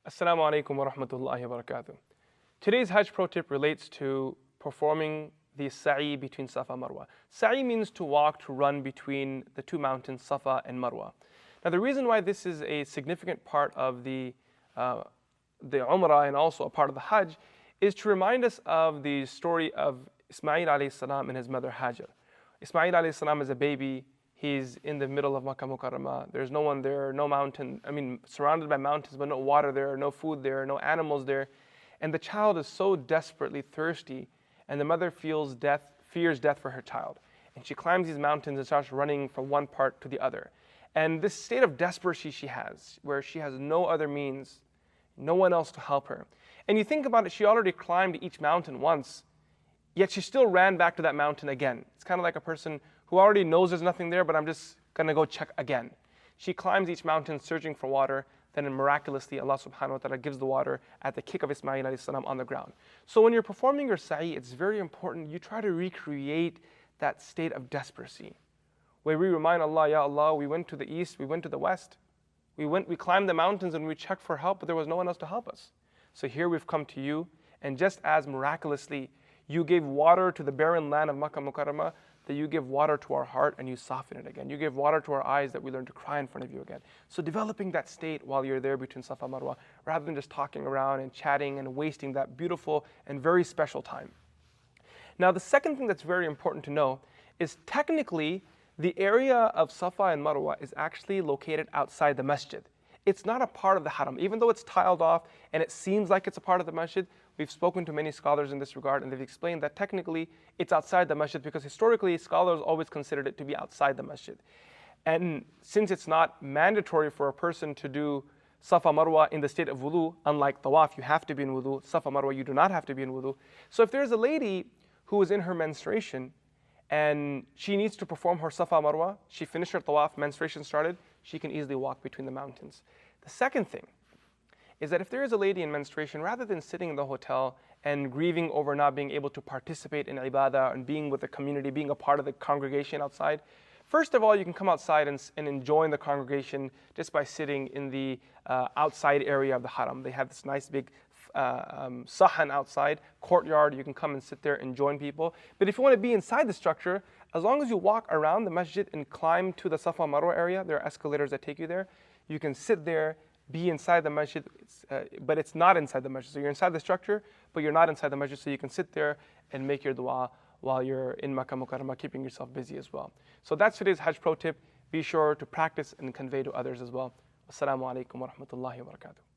Assalamu alaikum wa rahmatullahi wa barakatuh. Today's Hajj pro tip relates to performing the Saee between Safa and Marwa. Saee means to walk, to run between the two mountains, Safa and Marwa. Now the reason why this is a significant part of the Umrah and also a part of the Hajj is to remind us of the story of Ismail alayhi salam and his mother Hajar. Ismail alayhi salam is a baby. He's in the middle of Makkah Mukarramah. There's no one there, no mountain. Surrounded by mountains, but no water there, no food there, no animals there. And the child is so desperately thirsty, and the mother fears death for her child. And she climbs these mountains and starts running from one part to the other. And this state of desperation she has, where she has no other means, no one else to help her. And you think about it, she already climbed each mountain once, yet she still ran back to that mountain again. It's kind of like a person who already knows there's nothing there, but I'm just going to go check again. She climbs each mountain searching for water, then miraculously Allah subhanahu wa ta'ala gives the water at the kick of Ismail alayhi salam on the ground. So when you're performing your Saee, it's very important you try to recreate that state of desperation, where we remind Allah, Ya Allah, we went to the east, we went to the west, we climbed the mountains and we checked for help, but there was no one else to help us. So here we've come to you, and just as miraculously you gave water to the barren land of Makkah Mukarramah, that you give water to our heart and you soften it again. You give water to our eyes that we learn to cry in front of you again. So developing that state while you're there between Safa and Marwa, rather than just talking around and chatting and wasting that beautiful and very special time. Now the second thing that's very important to know is technically the area of Safa and Marwa is actually located outside the masjid. It's not a part of the haram. Even though it's tiled off and it seems like it's a part of the masjid, we've spoken to many scholars in this regard, and they've explained that technically it's outside the masjid because historically scholars always considered it to be outside the masjid. And since it's not mandatory for a person to do Safa Marwa in the state of wudu, unlike tawaf, you have to be in wudu, Safa Marwa, you do not have to be in wudu. So if there's a lady who is in her menstruation and she needs to perform her Safa Marwa, she finished her tawaf, menstruation started, she can easily walk between the mountains. The second thing is that if there is a lady in menstruation, rather than sitting in the hotel and grieving over not being able to participate in ibadah and being with the community, being a part of the congregation outside, first of all, you can come outside and enjoy the congregation just by sitting in the outside area of the haram. They have this nice big sahan outside, courtyard. You can come and sit there and join people. But if you want to be inside the structure, as long as you walk around the masjid and climb to the Safa Marwa area, there are escalators that take you there, you can sit there, be inside the masjid, but it's not inside the masjid. So you're inside the structure, but you're not inside the masjid, so you can sit there and make your dua while you're in Makkah Mukarramah, keeping yourself busy as well. So that's today's Hajj pro tip. Be sure to practice and convey to others as well. Assalamu alaikum wa rahmatullahi wa barakatuh.